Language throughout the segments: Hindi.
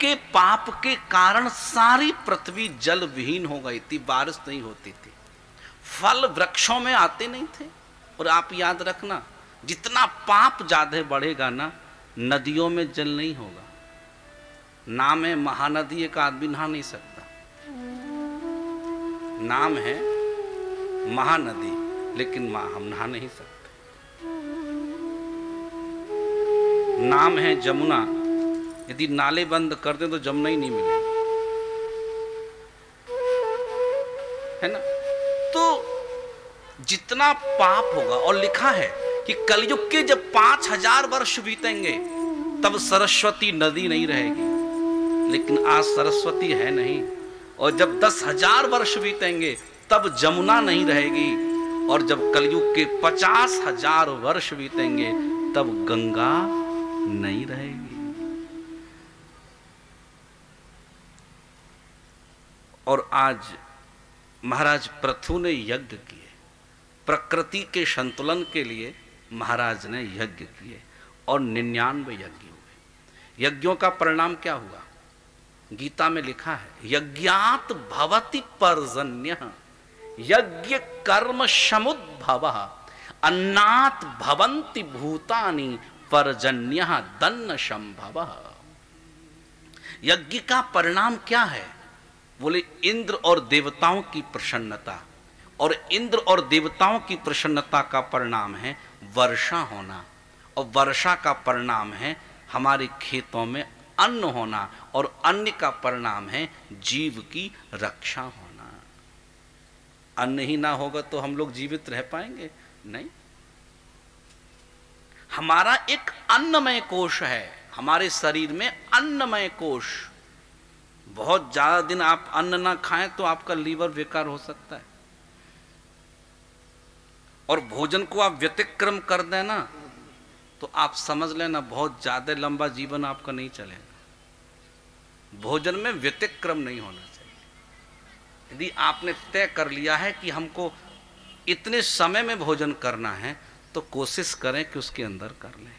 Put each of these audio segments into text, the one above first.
के पाप के कारण सारी पृथ्वी जल विहीन हो गई थी, बारिश नहीं होती थी, फल वृक्षों में आते नहीं थे। और आप याद रखना, जितना पाप ज्यादा बढ़ेगा ना, नदियों में जल नहीं होगा। नाम है महानदी, एक आदमी नहा नहीं सकता। नाम है महानदी, लेकिन हम नहा नहीं सकते। नाम है जमुना, यदि नाले बंद कर दें तो जमुना ही नहीं मिलेगी, है ना। तो जितना पाप होगा, और लिखा है कि कलयुग के जब 5000 वर्ष बीतेंगे तब सरस्वती नदी नहीं रहेगी, लेकिन आज सरस्वती है नहीं। और जब 10,000 वर्ष बीतेंगे तब जमुना नहीं रहेगी, और जब कलयुग के 50,000 वर्ष बीतेंगे तब गंगा नहीं रहेगी। और आज महाराज पृथु ने यज्ञ किए, प्रकृति के संतुलन के लिए महाराज ने यज्ञ किए, और 99 यज्ञ हुए। यज्ञों का परिणाम क्या हुआ? गीता में लिखा है, यज्ञात भवति पर्जन्यः यज्ञ कर्म समुद्भवः अन्नात् भवन्ति भूतानि पर्जन्यः दन्न संभवः। यज्ञ का परिणाम क्या है? बोले इंद्र और देवताओं की प्रसन्नता, और इंद्र और देवताओं की प्रसन्नता का परिणाम है वर्षा होना, और वर्षा का परिणाम है हमारे खेतों में अन्न होना, और अन्न का परिणाम है जीव की रक्षा होना। अन्न ही ना होगा तो हम लोग जीवित रह पाएंगे? नहीं। हमारा एक अन्नमय कोश है, हमारे शरीर में अन्नमय कोश। बहुत ज्यादा दिन आप अन्न ना खाएं तो आपका लीवर बेकार हो सकता है, और भोजन को आप व्यतिक्रम कर देना तो आप समझ लेना बहुत ज्यादा लंबा जीवन आपका नहीं चलेगा। भोजन में व्यतिक्रम नहीं होना चाहिए। यदि आपने तय कर लिया है कि हमको इतने समय में भोजन करना है तो कोशिश करें कि उसके अंदर कर लें।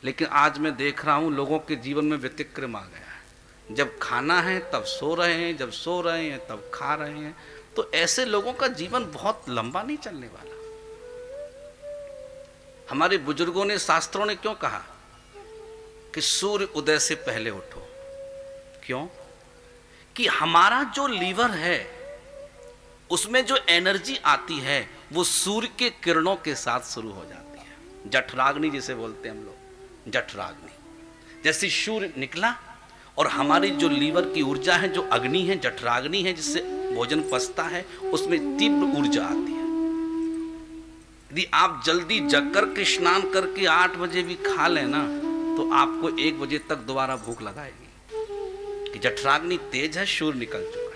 लेकिन आज मैं देख रहा हूं लोगों के जीवन में व्यतिक्रम आ गया है। जब खाना है तब सो रहे हैं, जब सो रहे हैं तब खा रहे हैं। तो ऐसे लोगों का जीवन बहुत लंबा नहीं चलने वाला। हमारे बुजुर्गों ने, शास्त्रों ने क्यों कहा कि सूर्य उदय से पहले उठो? क्यों? कि हमारा जो लीवर है उसमें जो एनर्जी आती है वो सूर्य के किरणों के साथ शुरू हो जाती है। जठराग्नि जिसे बोलते हैं हम लोग, जठराग्नि। जैसे सूर्य निकला और हमारी जो लीवर की ऊर्जा है, जो अग्नि है, जठराग्नि है, जिससे भोजन पचता है, उसमें तीव्र ऊर्जा आती है। यदि आप जल्दी जग कर के स्नान करके 8 बजे भी खा लेना तो आपको 1 बजे तक दोबारा भूख लगाएगी कि जठराग्नि तेज है, सूर्य निकल चुका है।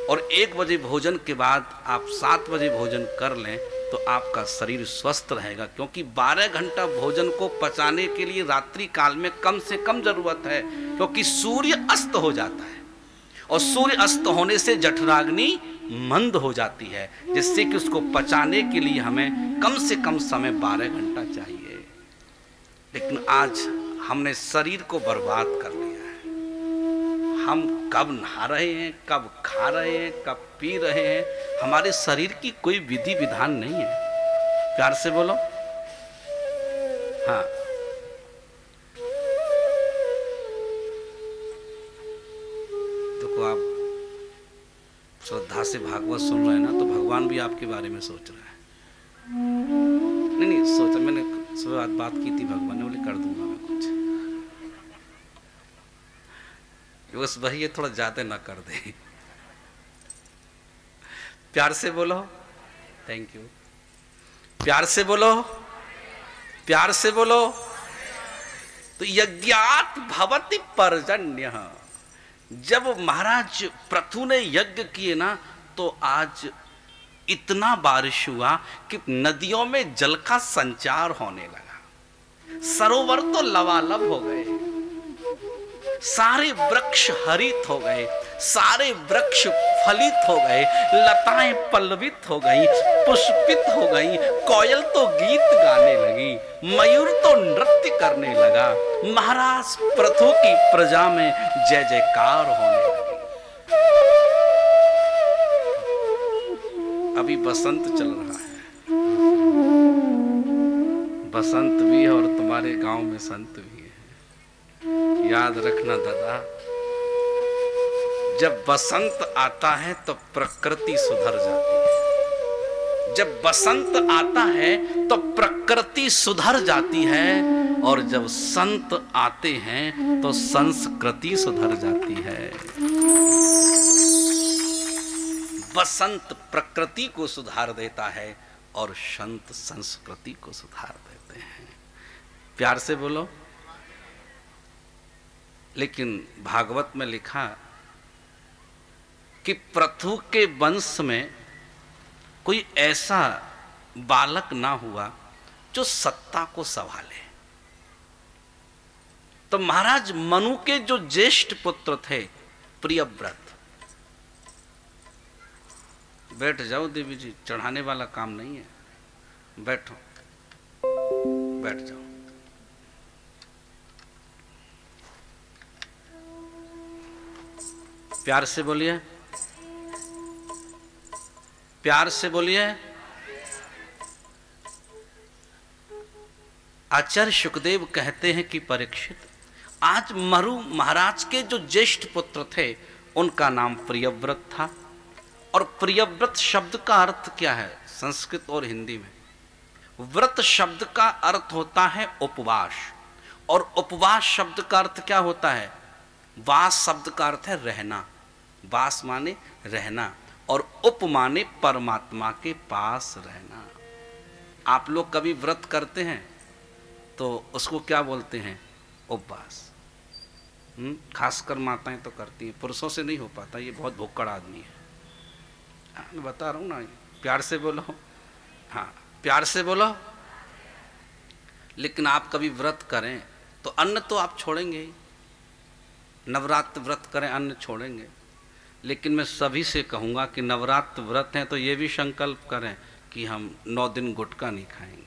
और 1 बजे भोजन के बाद आप 7 बजे भोजन कर लें तो आपका शरीर स्वस्थ रहेगा, क्योंकि 12 घंटा भोजन को पचाने के लिए रात्रि काल में कम से कम जरूरत है, क्योंकि सूर्य अस्त हो जाता है और सूर्य अस्त होने से जठराग्नि मंद हो जाती है, जिससे कि उसको पचाने के लिए हमें कम से कम समय 12 घंटा चाहिए। लेकिन आज हमने शरीर को बर्बाद कर लिया है। हम कब नहा रहे हैं, कब खा रहे हैं, कब पी रहे हैं, हमारे शरीर की कोई विधि विधान नहीं है। प्यार से बोलो हाँ। देखो, आप श्रद्धा से भागवत सुन रहे हैं ना, तो भगवान भी आपके बारे में सोच रहा है। नहीं सोचा, मैंने सुबह बात की थी, भगवान ने बोले कर दूंगा मैं कुछ, बस वही ये थोड़ा ज्यादा ना कर दे। प्यार से बोलो थैंक यू। प्यार से बोलो, प्यार से बोलो। तो यज्ञात भवति पर्जन्यः। जब महाराज पृथु ने यज्ञ किए ना तो आज इतना बारिश हुआ कि नदियों में जल का संचार होने लगा, सरोवर तो लबालब हो गए। सारे वृक्ष हरित हो गए, सारे वृक्ष फलित हो गए, लताएं पल्लवित हो गई, पुष्पित हो गई, कोयल तो गीत गाने लगी, मयूर तो नृत्य करने लगा, महाराज पृथु की प्रजा में जय जयकार होने लगी। अभी बसंत चल रहा है, बसंत भी है और तुम्हारे गांव में संत भी है। याद रखना दादा, जब बसंत आता है तो प्रकृति सुधर जाती है। जब बसंत आता है तो प्रकृति सुधर जाती है, और जब संत आते हैं तो संस्कृति सुधर जाती है। बसंत प्रकृति को सुधार देता है और संत संस्कृति को सुधार देते हैं। प्यार से बोलो। लेकिन भागवत में लिखा कि पृथु के वंश में कोई ऐसा बालक ना हुआ जो सत्ता को संभाले। तो महाराज मनु के जो ज्येष्ठ पुत्र थे प्रियव्रत, बैठ जाओ देवी जी, चढ़ाने वाला काम नहीं है, बैठो, बैठ जाओ। प्यार से बोलिए, प्यार से बोलिए। आचार्य शुकदेव कहते हैं कि परीक्षित, आज मरु महाराज के जो ज्येष्ठ पुत्र थे उनका नाम प्रियव्रत था। और प्रियव्रत शब्द का अर्थ क्या है संस्कृत और हिंदी में? व्रत शब्द का अर्थ होता है उपवास, और उपवास शब्द का अर्थ क्या होता है? वास शब्द का अर्थ है रहना। वास माने रहना, और उप माने परमात्मा के पास रहना। आप लोग कभी व्रत करते हैं तो उसको क्या बोलते हैं? उपवास। खासकर माताएं तो करती हैं, पुरुषों से नहीं हो पाता, ये बहुत भुक्कड़ आदमी है। मैं बता रहा हूँ ना, प्यार से बोलो। हाँ, प्यार से बोलो। लेकिन आप कभी व्रत करें तो अन्न तो आप छोड़ेंगे ही। नवरात्र व्रत करें, अन्न छोड़ेंगे। लेकिन मैं सभी से कहूँगा कि नवरात्र व्रत हैं तो ये भी संकल्प करें कि हम 9 दिन गुटखा नहीं खाएंगे।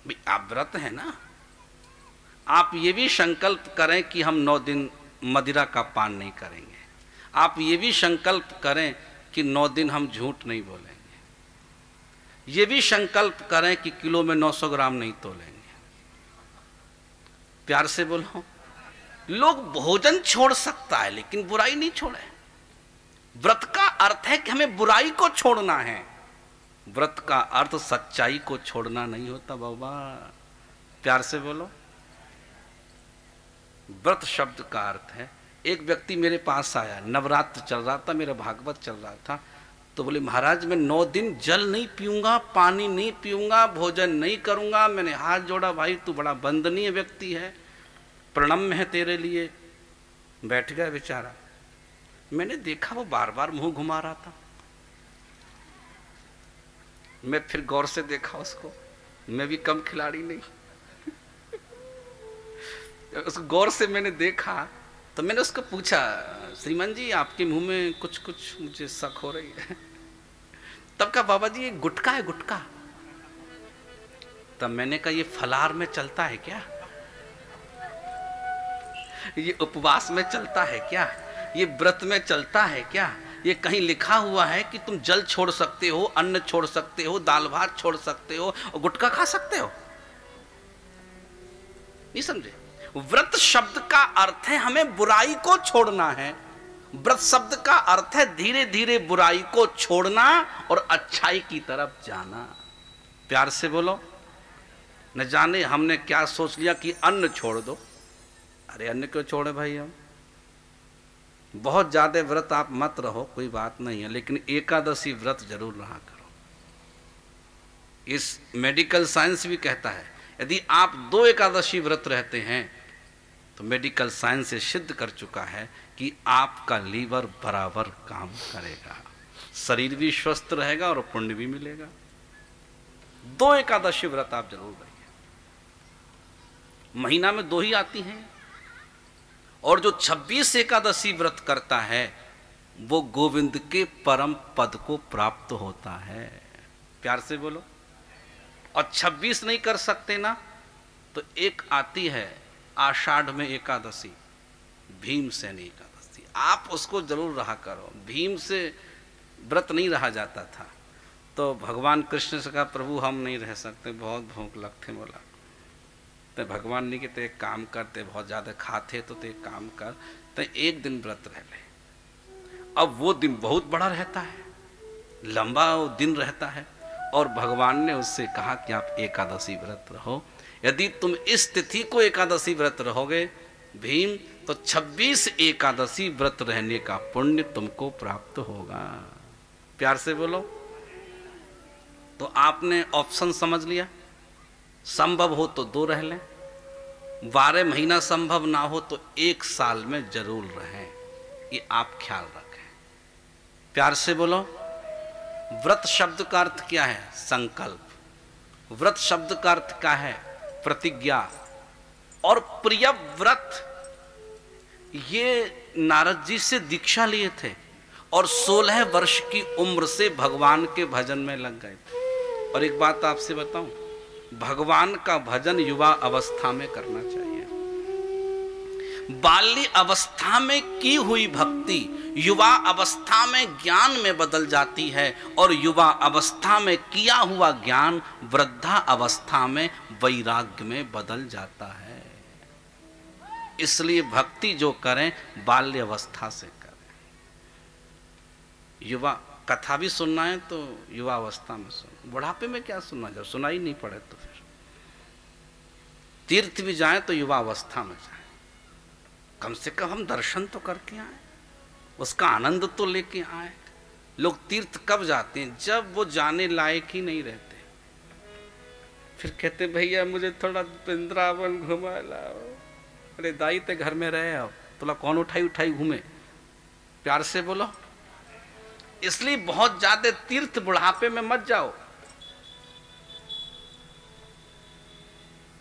भाई आप व्रत हैं ना, आप ये भी संकल्प करें कि हम 9 दिन मदिरा का पान नहीं करेंगे। आप ये भी संकल्प करें कि 9 दिन हम झूठ नहीं बोलेंगे। ये भी संकल्प करें कि किलो में 900 ग्राम नहीं तोलेंगे। प्यार से बोलो। लोग भोजन छोड़ सकता है लेकिन बुराई नहीं छोड़े। व्रत का अर्थ है कि हमें बुराई को छोड़ना है। व्रत का अर्थ सच्चाई को छोड़ना नहीं होता बाबा। प्यार से बोलो। व्रत शब्द का अर्थ है, एक व्यक्ति मेरे पास आया, नवरात्र चल रहा था, मेरा भागवत चल रहा था, तो बोले महाराज मैं 9 दिन जल नहीं पीऊंगा, पानी नहीं पीऊंगा, भोजन नहीं करूंगा। मैंने हाथ जोड़ा, भाई तू बड़ा वंदनीय व्यक्ति है, प्रणम्य है तेरे लिए। बैठ गया बेचारा। मैंने देखा वो बार बार मुंह घुमा रहा था। मैं फिर गौर से देखा उसको, मैं भी कम खिलाड़ी नहीं। उसको गौर से मैंने देखा तो मैंने उसको पूछा, श्रीमान जी आपके मुंह में कुछ कुछ मुझे शक हो रही है। तब कहा बाबा जी ये गुटखा है, गुटखा। तब मैंने कहा ये फलार में चलता है क्या? ये उपवास में चलता है क्या? ये व्रत में चलता है क्या? ये कहीं लिखा हुआ है कि तुम जल छोड़ सकते हो, अन्न छोड़ सकते हो, दाल भात छोड़ सकते हो और गुटखा खा सकते हो? नहीं समझे? व्रत शब्द का अर्थ है हमें बुराई को छोड़ना है। व्रत शब्द का अर्थ है धीरे धीरे बुराई को छोड़ना और अच्छाई की तरफ जाना। प्यार से बोलो। न जाने हमने क्या सोच लिया कि अन्न छोड़ दो। अरे अन्न क्यों छोड़े भाई? हम बहुत ज्यादा व्रत आप मत रहो, कोई बात नहीं है, लेकिन एकादशी व्रत जरूर रहा करो। इस मेडिकल साइंस भी कहता है यदि आप 2 एकादशी व्रत रहते हैं तो मेडिकल साइंस से सिद्ध कर चुका है कि आपका लीवर बराबर काम करेगा, शरीर भी स्वस्थ रहेगा और पुण्य भी मिलेगा। 2 एकादशी व्रत आप जरूर रहिए। महीना में 2 ही आती हैं, और जो 26 एकादशी व्रत करता है वो गोविंद के परम पद को प्राप्त होता है। प्यार से बोलो। और 26 नहीं कर सकते ना, तो एक आती है आषाढ़ में एकादशी, भीमसेनी एकादशी, आप उसको जरूर रहा करो। भीम से व्रत नहीं रहा जाता था, तो भगवान कृष्ण से कहा प्रभु हम नहीं रह सकते, बहुत भूख लगते। बोला तो भगवान ने कहते एक काम करते, बहुत ज़्यादा खाते तो एक काम कर, तो एक दिन व्रत रह ले। अब वो दिन बहुत बड़ा रहता है, लंबा वो दिन रहता है, और भगवान ने उससे कहा कि आप एकादशी व्रत रहो। यदि तुम इस तिथि को एकादशी व्रत रहोगे भीम, तो 26 एकादशी व्रत रहने का पुण्य तुमको प्राप्त होगा। प्यार से बोलो। तो आपने ऑप्शन समझ लिया, संभव हो तो 2 रह लें, 12 महीना संभव ना हो तो 1 साल में जरूर रहें, ये आप ख्याल रखें। प्यार से बोलो। व्रत शब्द का अर्थ क्या है? संकल्प। व्रत शब्द का अर्थ क्या है? प्रतिज्ञा। और प्रिय व्रत, ये नारद जी से दीक्षा लिए थे और 16 वर्ष की उम्र से भगवान के भजन में लग गए थे। और एक बात आपसे बताऊं, भगवान का भजन युवा अवस्था में करना चाहिए। बाल्य अवस्था में की हुई भक्ति युवा अवस्था में ज्ञान में बदल जाती है, और युवा अवस्था में किया हुआ ज्ञान वृद्धा अवस्था में वैराग्य में बदल जाता है। इसलिए भक्ति जो करें बाल्य अवस्था से करें। युवा कथा भी सुनना है तो युवा अवस्था में सुनो, बुढ़ापे में क्या सुनना, जब सुनाई नहीं पड़े तो फिर तीर्थ भी जाए तो युवा अवस्था में जाए, कम से कम हम दर्शन तो करके आए, उसका आनंद तो लेके आए। लोग तीर्थ कब जाते हैं? जब वो जाने लायक ही नहीं रहते, फिर कहते भैया मुझे थोड़ा वृंदावन घुमा लाओ। अरे दाई ते घर में रहे हो, तोला कौन उठाई उठाई घूमे? प्यार से बोलो। इसलिए बहुत ज्यादा तीर्थ बुढ़ापे में मत जाओ।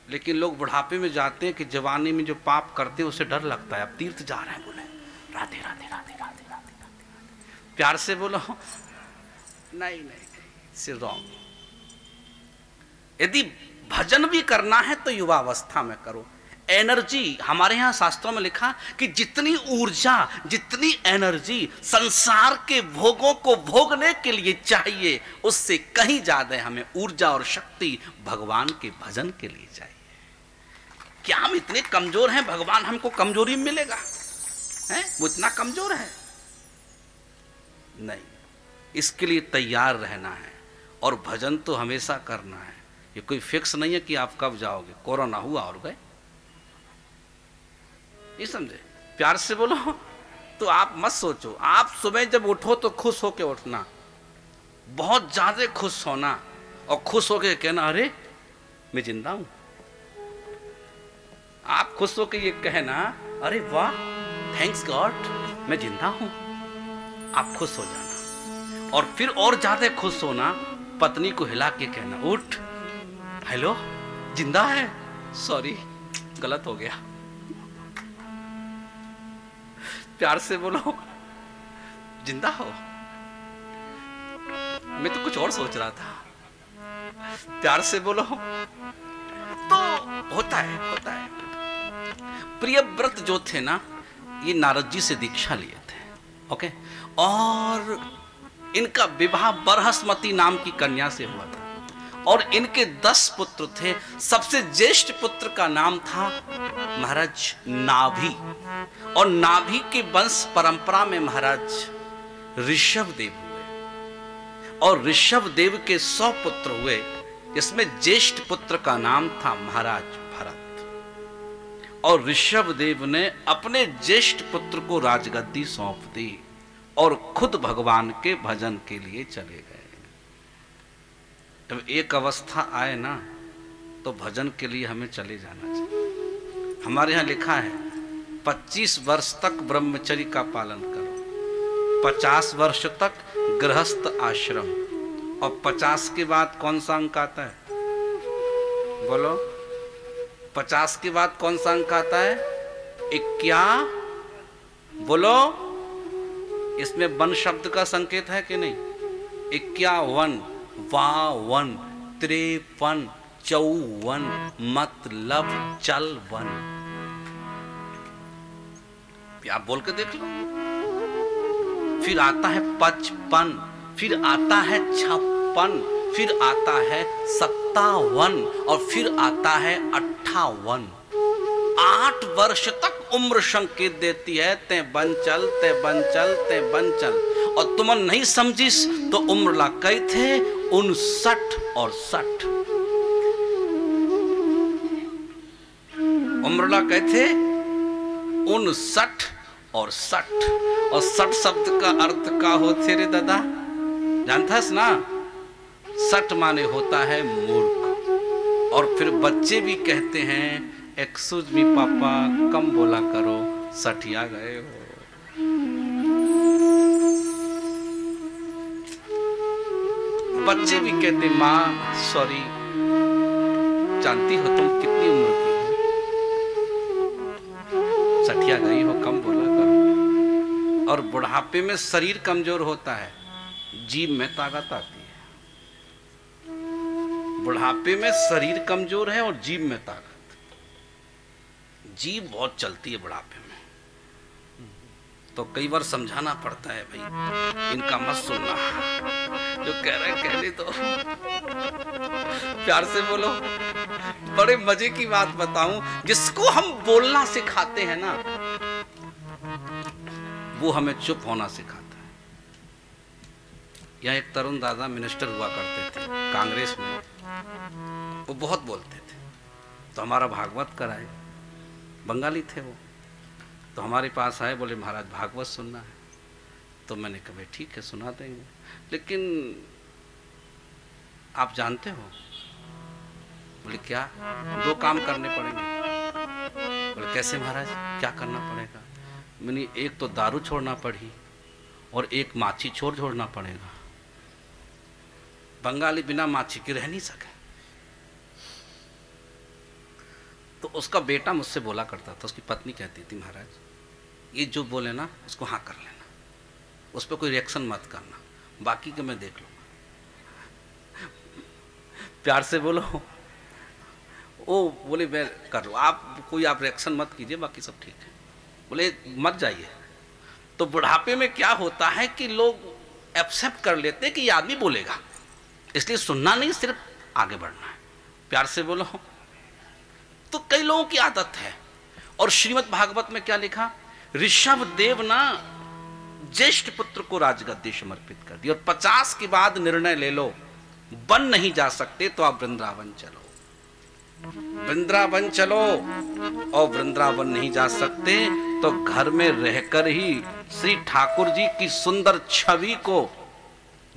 लेकिन लोग बुढ़ापे में जाते हैं कि जवानी में जो पाप करते हैं उसे डर लगता है, अब तीर्थ जा रहे हैं, बोले राधे राधे राधे राधे राधे राधे। प्यार से बोलो। नहीं नहीं, इट्स रॉन्ग। यदि भजन भी करना है तो युवा अवस्था में करो। एनर्जी, हमारे यहाँ शास्त्रों में लिखा कि जितनी ऊर्जा, जितनी एनर्जी संसार के भोगों को भोगने के लिए चाहिए, उससे कहीं ज्यादा हमें ऊर्जा और शक्ति भगवान के भजन के लिए चाहिए। क्या हम इतने कमजोर हैं? भगवान हमको कमजोरी मिलेगा है? वो इतना कमजोर है? नहीं, इसके लिए तैयार रहना है। और भजन तो हमेशा करना है, ये कोई फिक्स नहीं है कि आप कब जाओगे। कोरोना हुआ और गए, ये समझे? प्यार से बोलो। तो आप मत सोचो, आप सुबह जब उठो तो खुश होके उठना, बहुत ज्यादा खुश होना, और खुश होके कहना अरे मैं जिंदा हूं। आप खुश होके ये कहना अरे वाह थैंक्स गॉड मैं जिंदा हूं। आप खुश हो जाना, और फिर और ज्यादा खुश होना, पत्नी को हिला के कहना उठ, हेलो जिंदा है, सॉरी गलत हो गया। प्यार से बोलो, जिंदा हो। मैं तो कुछ और सोच रहा था। प्यार से बोलो। तो होता है, होता है। प्रिय व्रत जो थे ना, ये नारद जी से दीक्षा लिए थे, ओके। और इनका विवाह बरहस्मती नाम की कन्या से हुआ था, और इनके 10 पुत्र थे। सबसे ज्येष्ठ पुत्र का नाम था महाराज नाभि, और नाभि के वंश परंपरा में महाराज ऋषभ देव हुए, और ऋषभ देव के 100 पुत्र हुए। इसमें ज्येष्ठ पुत्र का नाम था महाराज भरत, और ऋषभ देव ने अपने ज्येष्ठ पुत्र को राजगद्दी सौंप दी और खुद भगवान के भजन के लिए चले गए। जब एक अवस्था आए ना, तो भजन के लिए हमें चले जाना चाहिए। हमारे यहाँ लिखा है 25 वर्ष तक ब्रह्मचर्य का पालन करो, 50 वर्ष तक गृहस्थ आश्रम, और 50 के बाद कौन सा अंक आता है? बोलो, 50 के बाद कौन सा अंक आता है? क्या बोलो, इसमें वन शब्द का संकेत है कि नहीं? 51, 52, 53, 54, मतलब चल वन। आप बोल के देख लो। फिर आता है 55, फिर आता है 56, फिर आता है 57 और फिर आता है 58। 8 वर्ष तक उम्र संकेत देती है, ते बन चल, ते बन चल, ते बन चल। और तुम नहीं समझिस तो उम्र ला कई थे 59 और 60। उम्र ला कहे थे 59 और 60। और 60 शब्द का अर्थ का होते रे दादा, जानता है ना? 60 माने होता है मूर्ख। और फिर बच्चे भी कहते हैं एक्सक्यूज मी पापा, कम बोला करो, सठिया गए हो। बच्चे भी कहते माँ सॉरी, जानती हो तुम कितनी उम्र की हो, सठिया गई हो, कम बोला करो। और बुढ़ापे में शरीर कमजोर होता है, जीभ में ताकत आती है। बुढ़ापे में शरीर कमजोर है और जीभ में ताकत। जीभ बहुत चलती है बुढ़ापे में, तो कई बार समझाना पड़ता है, भाई इनका मत सुनना, जो कह रहे हैं कहने दो, प्यार से बोलो। बड़े मजे की बात बताऊं, जिसको हम बोलना सिखाते हैं ना, वो हमें चुप होना सिखाता है। यहाँ एक तरुण दादा मिनिस्टर हुआ करते थे कांग्रेस में, वो बहुत बोलते थे, तो हमारा भागवत कराए। बंगाली थे वो, तो हमारे पास आए, बोले महाराज भागवत सुनना है। तो मैंने कहा भाई ठीक है सुना देंगे, लेकिन आप जानते हो? बोले क्या? 2 काम करने पड़ेंगे। बोले कैसे महाराज, क्या करना पड़ेगा? मैंने एक तो दारू छोड़ना पड़ी और एक माछी छोड़ना पड़ेगा। बंगाली बिना माछी के रह नहीं सके। तो उसका बेटा मुझसे बोला करता था, उसकी पत्नी कहती थी महाराज ये जो बोले ना उसको हाँ कर लेना, उस पर कोई रिएक्शन मत करना, बाकी के मैं देख लूँगा। प्यार से बोलो। ओ बोले मैं कर लूँ, आप कोई आप रिएक्शन मत कीजिए, बाकी सब ठीक है। बोले मत जाइए। तो बुढ़ापे में क्या होता है कि लोग एक्सेप्ट कर लेते हैं कि ये आदमी बोलेगा, इसलिए सुनना नहीं, सिर्फ आगे बढ़ना है। प्यार से बोलो। तो कई लोगों की आदत है। और श्रीमद् भागवत में क्या लिखा? ऋषभ देव ना ज्येष्ठ पुत्र को राजगद्दी समर्पित कर दी, और 50 के बाद निर्णय ले लो, वन नहीं जा सकते तो आप वृंदावन चलो, वृंदावन चलो। और वृंदावन नहीं जा सकते तो घर में रहकर ही श्री ठाकुर जी की सुंदर छवि को,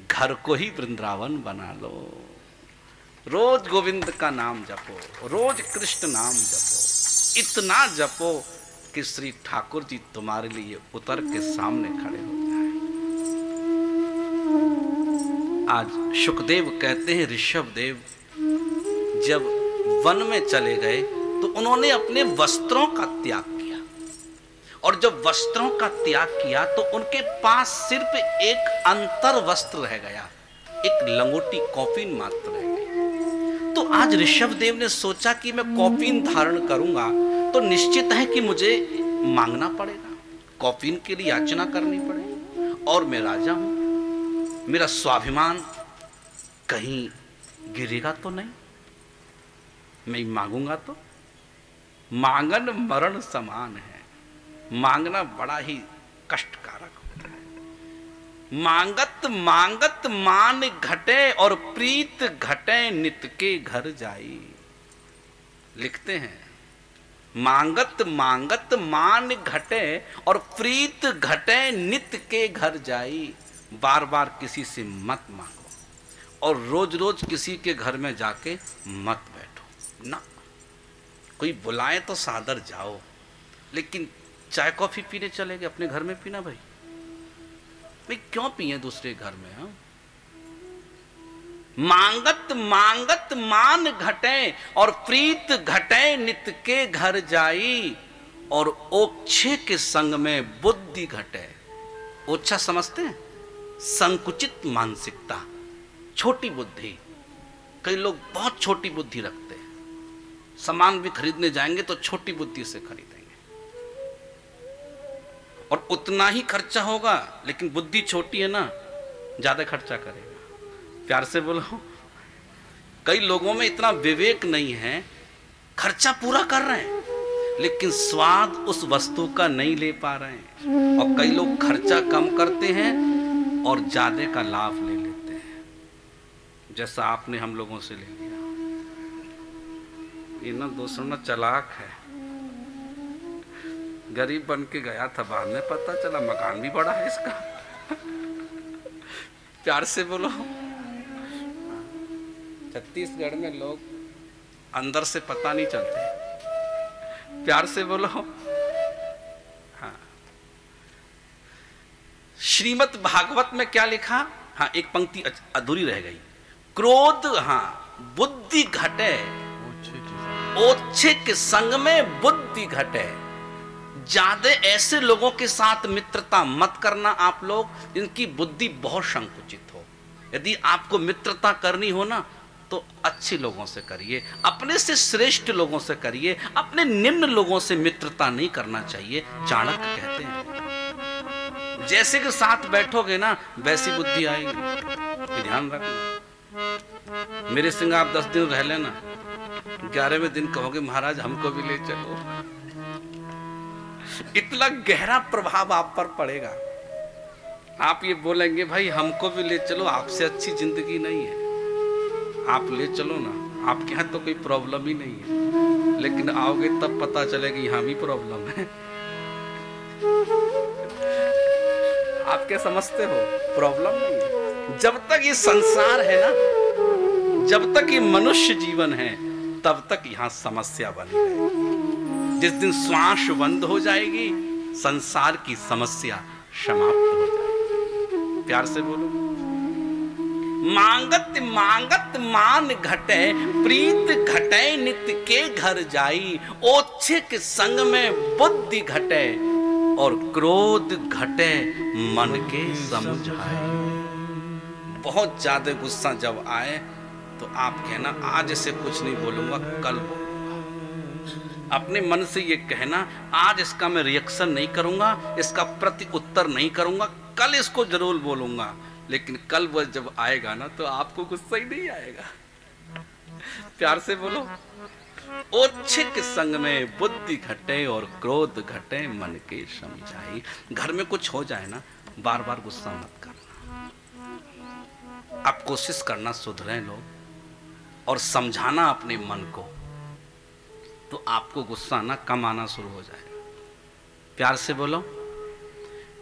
घर को ही वृंदावन बना लो। रोज गोविंद का नाम जपो, रोज कृष्ण नाम जपो, इतना जपो कि श्री ठाकुर जी तुम्हारे लिए उतर के सामने खड़े हो जाए। आज सुखदेव कहते हैं ऋषभ देव जब वन में चले गए तो उन्होंने अपने वस्त्रों का त्याग किया, और जब वस्त्रों का त्याग किया तो उनके पास सिर्फ एक अंतर वस्त्र रह गया, एक लंगोटी कौपीन मात्र रह गई। तो आज ऋषभ देव ने सोचा कि मैं कौपीन धारण करूंगा तो निश्चित है कि मुझे मांगना पड़ेगा, कौपीन के लिए याचना करनी पड़ेगी, और मैं राजा हूं, मेरा स्वाभिमान कहीं गिरेगा तो नहीं, मैं मांगूंगा तो। मांगन मरण समान है, मांगना बड़ा ही कष्टकारक होता है। मांगत मांगत मान घटे और प्रीत घटे नित के घर जाई। लिखते हैं मांगत मांगत मान घटे और प्रीत घटे नित के घर जाई। बार बार किसी से मत मांगो और रोज रोज किसी के घर में जाके मत बैठो ना। कोई बुलाए तो सादर जाओ, लेकिन चाय कॉफी पीने चले गए, अपने घर में पीना भाई क्यों पिए दूसरे घर में? हाँ, मांगत मांगत मान घटे और प्रीत घटे नित के घर जाई। और ओक्षे के संग में बुद्धि घटे। ओछा समझते हैं? संकुचित मानसिकता, छोटी बुद्धि। कई लोग बहुत छोटी बुद्धि रखते हैं, सामान भी खरीदने जाएंगे तो छोटी बुद्धि से खरीदेंगे और उतना ही खर्चा होगा, लेकिन बुद्धि छोटी है ना, ज्यादा खर्चा करेगा। प्यार से बोलो। कई लोगों में इतना विवेक नहीं है, खर्चा पूरा कर रहे हैं लेकिन स्वाद उस वस्तु का नहीं ले पा रहे हैं। और कई लोग खर्चा कम करते हैं और ज्यादा का लाभ ले लेते हैं, जैसा आपने हम लोगों से ले लिया। ये ना दोस्तों ना चालाक है। गरीब बन के गया था, बाद में पता चला मकान भी बड़ा है इसका। प्यार से बोलो। छत्तीसगढ़ में लोग अंदर से पता नहीं चलते। प्यार से बोलो। हाँ, श्रीमद् भागवत में क्या लिखा? हाँ, एक पंक्ति अधूरी रह गई। क्रोध, हाँ, बुद्धि घटे, ओछे के संग में बुद्धि घटे। ज्यादा ऐसे लोगों के साथ मित्रता मत करना आप लोग, जिनकी बुद्धि बहुत संकुचित हो। यदि आपको मित्रता करनी हो ना, तो अच्छे लोगों से करिए, अपने से श्रेष्ठ लोगों से करिए। अपने निम्न लोगों से मित्रता नहीं करना चाहिए। चाणक्य कहते हैं, जैसे के साथ बैठोगे ना वैसी बुद्धि आएगी। ध्यान रखना। मेरे संग आप 10 दिन रह लेना, 11वें दिन कहोगे महाराज हमको भी ले चलो। इतना गहरा प्रभाव आप पर पड़ेगा। आप ये बोलेंगे भाई हमको भी ले चलो, आपसे अच्छी जिंदगी नहीं है, आप ले चलो ना, आपके यहाँ तो कोई प्रॉब्लम ही नहीं है। लेकिन आओगे तब पता चलेगा यहाँ भी प्रॉब्लम है। आप क्या समझते हो? प्रॉब्लम नहीं है। जब तक ये संसार है ना, जब तक ये मनुष्य जीवन है, तब तक यहाँ समस्या बनी रहेगी। जिस दिन श्वास बंद हो जाएगी, संसार की समस्या समाप्त हो जाएगी। प्यार से बोलो। मांगत मांगत मान घटे, प्रीत घटे नित्य के घर जाई। ओछे के संग में बुद्धि घटे, और क्रोध घटे मन के समझाए। बहुत ज्यादा गुस्सा जब आए तो आप कहना आज इसे कुछ नहीं बोलूंगा, कल बोलूंगा। अपने मन से ये कहना आज इसका मैं रिएक्शन नहीं करूंगा, इसका प्रति उत्तर नहीं करूंगा, कल इसको जरूर बोलूंगा। लेकिन कल वह जब आएगा ना तो आपको गुस्सा ही नहीं आएगा। प्यार से बोलो। ओछे के संग में बुद्धि घटे और क्रोध घटे मन के समझाई। घर में कुछ हो जाए ना, बार बार गुस्सा मत करना। आप कोशिश करना सुधरे लोग और समझाना अपने मन को, तो आपको गुस्सा ना कम आना शुरू हो जाएगा। प्यार से बोलो।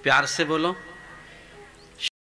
प्यार से बोलो।